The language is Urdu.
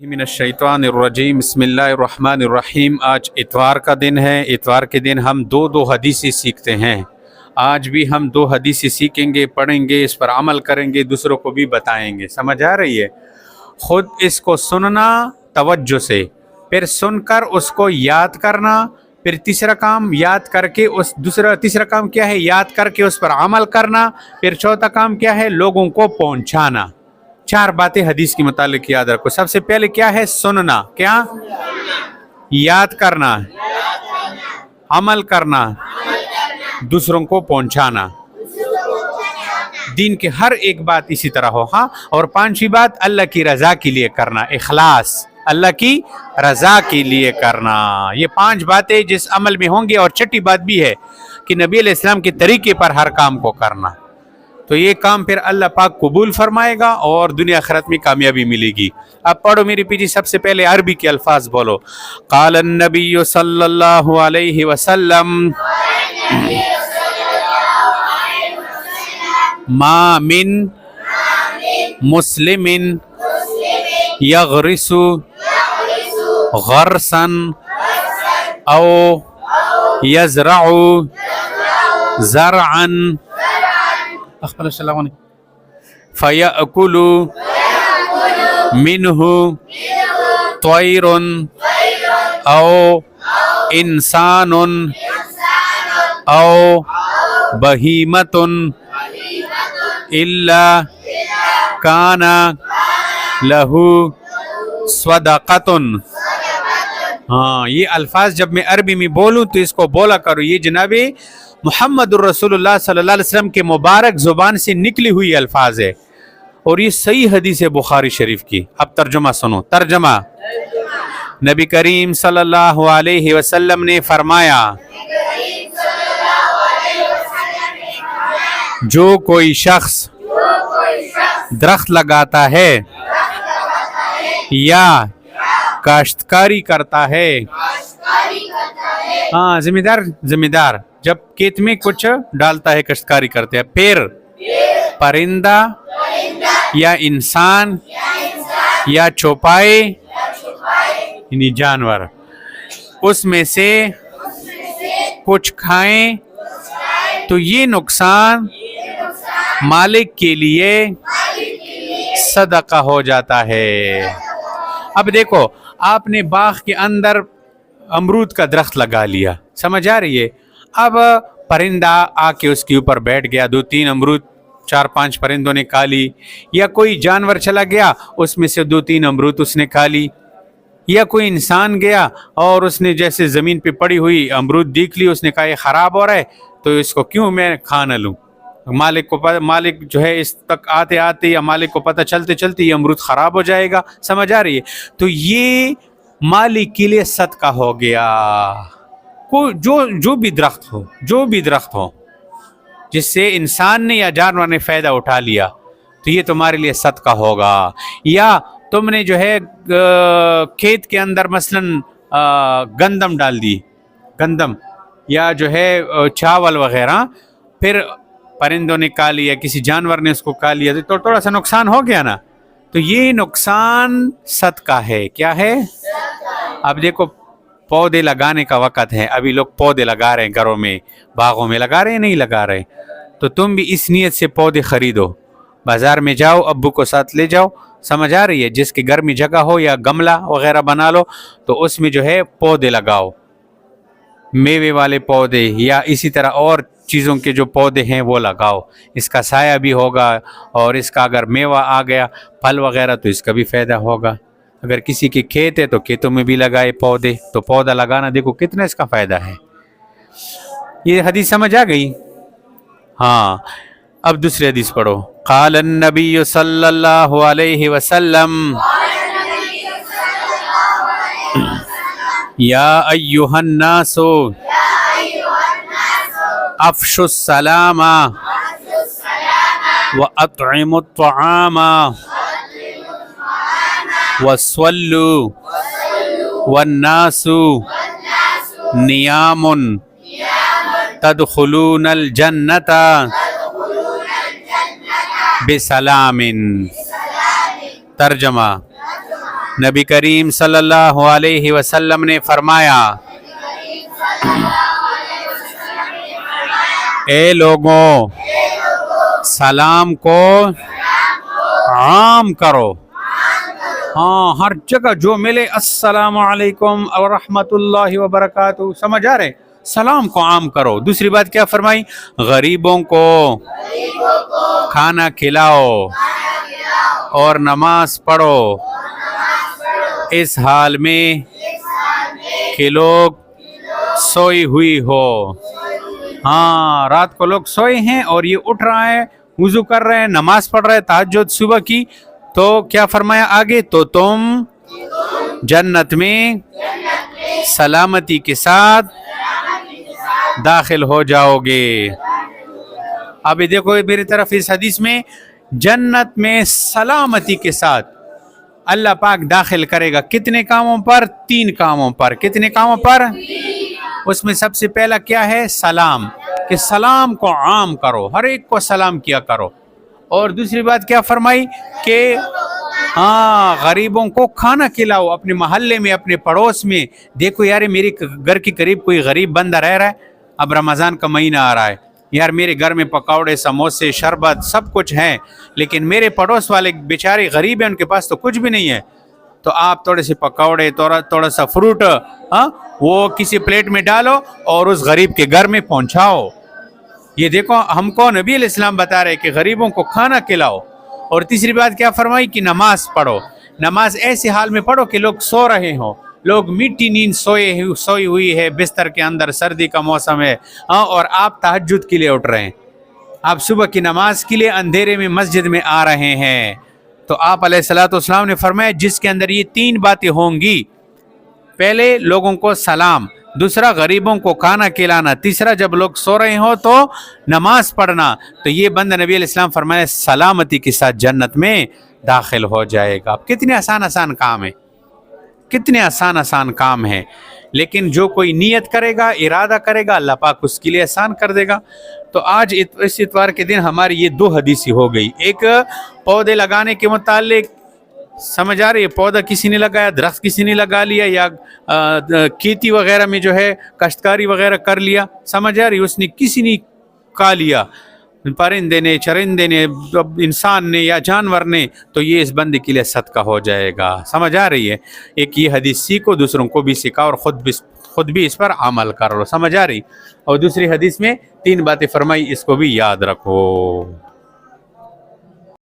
من الشیطان الرجیم بسم اللہ الرحمن الرحیم۔ آج اتوار کا دن ہے۔ اتوار کے دن ہم دو حدیثیں سیکھتے ہیں۔ آج بھی ہم 2 حدیثیں سیکھیں گے، پڑھیں گے، اس پر عمل کریں گے، دوسروں کو بھی بتائیں گے۔ سمجھ آ رہی ہے؟ خود اس کو سننا توجہ سے، پھر سن کر اس کو یاد کرنا، پھر تیسرا کام یاد کر کے تیسرا کام کیا ہے؟ یاد کر کے اس پر عمل کرنا، پھر چوتھا کام کیا ہے؟ لوگوں کو پہنچانا۔ 4 باتیں حدیث کے متعلق یاد رکھو۔ سب سے پہلے کیا ہے؟ سننا، کیا؟ یاد کرنا، عمل کرنا، دوسروں کو پہنچانا۔ دین کے ہر ایک بات اسی طرح ہو۔ ہاں، اور 5ویں بات اللہ کی رضا کے لیے کرنا، اخلاص، اللہ کی رضا کے لیے کرنا۔ یہ 5 باتیں جس عمل میں ہوں گے، اور 6ٹھی بات بھی ہے کہ نبی علیہ السلام کے طریقے پر ہر کام کو کرنا۔ تو یہ کام پھر اللہ پاک قبول فرمائے گا اور دنیا آخرت میں کامیابی ملے گی۔ اب پڑھو میری پیچھے، سب سے پہلے عربی کے الفاظ بولو۔ قال النبی صلی اللہ علیہ وسلم ما من مسلم یغرس غرسا او یزرع زرعا فَيَأْكُلُ مِنْهُ طَيْرٌ أَوْ إِنسَانٌ أَوْ بَهِيمَةٌ إِلَّا كَانَ لَهُ صَدَقَةٌ۔ ہاں، یہ الفاظ جب میں عربی میں بولوں تو اس کو بولا کرو۔ یہ جناب محمد الرسول اللہ صلی اللہ علیہ وسلم کے مبارک زبان سے نکلی ہوئی الفاظ ہے، اور یہ صحیح حدیث ہے بخاری شریف کی۔ اب ترجمہ سنو۔ ترجمہ: نبی کریم صلی اللہ علیہ وسلم نے فرمایا، جو کوئی شخص درخت لگاتا ہے یا کاشتکاری کرتا ہے، ہاں، ذمہ دار جب کھیت میں کچھ ڈالتا ہے، کاشتکاری کرتے ہیں، پھر پرندہ یا انسان یا چوپائے یعنی جانور اس میں سے کچھ کھائیں تو یہ نقصان مالک کے لیے صدقہ ہو جاتا ہے۔ اب دیکھو، آپ نے باغ کے اندر امرود کا درخت لگا لیا، سمجھ آ رہی ہے؟ اب پرندہ آ کے اس کے اوپر بیٹھ گیا، 2-3 امرود 4-5 پرندوں نے کھا لی، یا کوئی جانور چلا گیا اس میں سے 2-3 امرود اس نے کھا لی، یا کوئی انسان گیا اور اس نے جیسے زمین پہ پڑی ہوئی امرود دیکھ لی، اس نے کہا یہ خراب ہو رہا ہے تو اس کو کیوں میں کھا نہ لوں۔ مالک جو ہے اس تک آتے یا مالک کو پتہ چلتے یہ امرود خراب ہو جائے گا، سمجھ آ رہی ہے؟ تو یہ مالک کے لیے صدقہ ہو گیا۔ جو بھی درخت ہو جس سے انسان نے یا جانور نے فائدہ اٹھا لیا تو یہ تمہارے لیے صدقہ ہوگا۔ یا تم نے جو ہے کھیت کے اندر مثلا گندم ڈال دی، گندم یا جو ہے چاول وغیرہ، پھر پرندوں نے کھا لیا، کسی جانور نے اس کو کھا لیا تو تھوڑا سا نقصان ہو گیا نا، تو یہ نقصان صدقہ ہے۔ کیا ہے؟ اب دیکھو، پودے لگانے کا وقت ہے، ابھی لوگ پودے لگا رہے ہیں، گھروں میں، باغوں میں لگا رہے ہیں، نہیں لگا رہے، تو تم بھی اس نیت سے پودے خریدو، بازار میں جاؤ، ابو کو ساتھ لے جاؤ، سمجھ آ رہی ہے؟ جس کے گھر میں جگہ ہو یا گملہ وغیرہ بنا لو تو اس میں جو ہے پودے لگاؤ، میوے والے پودے یا اسی طرح اور چیزوں کے جو پودے ہیں وہ لگاؤ، اس کا سایہ بھی ہوگا، اور اس کا اگر میوہ آ گیا پھل وغیرہ تو اس کا بھی فائدہ ہوگا۔ اگر کسی کے کھیت ہے تو کھیتوں میں بھی لگائے پودے، تو پودا لگانا دیکھو کتنا اس کا فائدہ ہے۔ یہ حدیث سمجھ آ گئی؟ ہاں، اب دوسری حدیث پڑھو۔ قال النبی صلی اللہ علیہ وسلم یا ایھا الناس افشوا السلام واطعموا الطعام وصلوا والناس نیام تدخلون الجنت بسلام۔ ترجمہ: نبی کریم صلی اللہ علیہ وسلم نے فرمایا اے لوگوں سلام کو عام کرو. ہاں ہر جگہ جو ملے السلام علیکم ورحمۃ اللہ وبرکاتہ. سمجھ آ رہے؟ سلام کو عام کرو. دوسری بات کیا فرمائی؟ غریبوں کو کھانا کھلاؤ اور نماز پڑھو اس حال میں کہ لوگ سوئی ہوئی ہو. ہاں رات کو لوگ سوئے ہیں اور یہ اٹھ رہا ہے، وضو کر رہے ہیں، نماز پڑھ رہے ہیں تہجد صبح کی. تو کیا فرمایا آگے؟ تو تم جنت میں سلامتی کے ساتھ داخل ہو جاؤ گے. ابھی دیکھو میری طرف اس حدیث میں جنت میں سلامتی کے ساتھ اللہ پاک داخل کرے گا. کتنے کاموں پر؟ 3 کاموں پر. کتنے کاموں پر؟ اس میں سب سے پہلا کیا ہے؟ سلام، کہ سلام کو عام کرو، ہر ایک کو سلام کیا کرو. اور دوسری بات کیا فرمائی؟ کہ ہاں غریبوں کو کھانا کھلاؤ اپنے محلے میں، اپنے پڑوس میں. دیکھو یار میرے گھر کے قریب کوئی غریب بندہ رہ رہا ہے، اب رمضان کا مہینہ آ رہا ہے، یار میرے گھر میں پکوڑے، سموسے، شربت سب کچھ ہیں، لیکن میرے پڑوس والے بیچارے غریب ہیں، ان کے پاس تو کچھ بھی نہیں ہے. تو آپ تھوڑے سے پکوڑے، تھوڑا سا فروٹ وہ کسی پلیٹ میں ڈالو اور اس غریب کے گھر میں پہنچاؤ. یہ دیکھو ہم کو نبی علیہ السلام بتا رہے کہ غریبوں کو کھانا کھلاؤ. اور تیسری بات کیا فرمائی؟ کہ نماز پڑھو. نماز ایسے حال میں پڑھو کہ لوگ سو رہے ہوں، لوگ میٹھی نیند سوئی ہوئی ہے بستر کے اندر، سردی کا موسم ہے، اور آپ تہجد کے لیے اٹھ رہے ہیں، آپ صبح کی نماز کے لیے اندھیرے میں مسجد میں آ رہے ہیں. تو آپ علیہ الصلوۃ والسلام نے فرمایا جس کے اندر یہ 3 باتیں ہوں گی، پہلے لوگوں کو سلام، دوسرا غریبوں کو کھانا کھلانا، تیسرا جب لوگ سو رہے ہوں تو نماز پڑھنا، تو یہ بندہ نبی علیہ السلام فرمایا سلامتی کے ساتھ جنت میں داخل ہو جائے گا. کتنے آسان کام ہے، کتنے آسان کام ہے، لیکن جو کوئی نیت کرے گا، ارادہ کرے گا، اللہ پاک اس کے لیے آسان کر دے گا. تو آج اس اتوار کے دن ہماری یہ 2 حدیثیں ہو گئی. ایک پودے لگانے کے متعلق، سمجھ آ رہی ہے، پودا کسی نے لگایا، درخت کسی نے لگا لیا، یا کھیتی وغیرہ میں جو ہے کاشتکاری وغیرہ کر لیا، سمجھ آ رہی ہے، اس نے کسی نے کھا لیا، پرندے نے، چرندے نے، انسان نے یا جانور نے، تو یہ اس بندے کے لیے صدقہ ہو جائے گا. سمجھ آ رہی ہے؟ ایک یہ حدیث سیکھو، دوسروں کو بھی سکھاؤ اور خود بھی اس پر عمل کر لو. سمجھ آ رہی؟ اور دوسری حدیث میں 3 باتیں فرمائی، اس کو بھی یاد رکھو.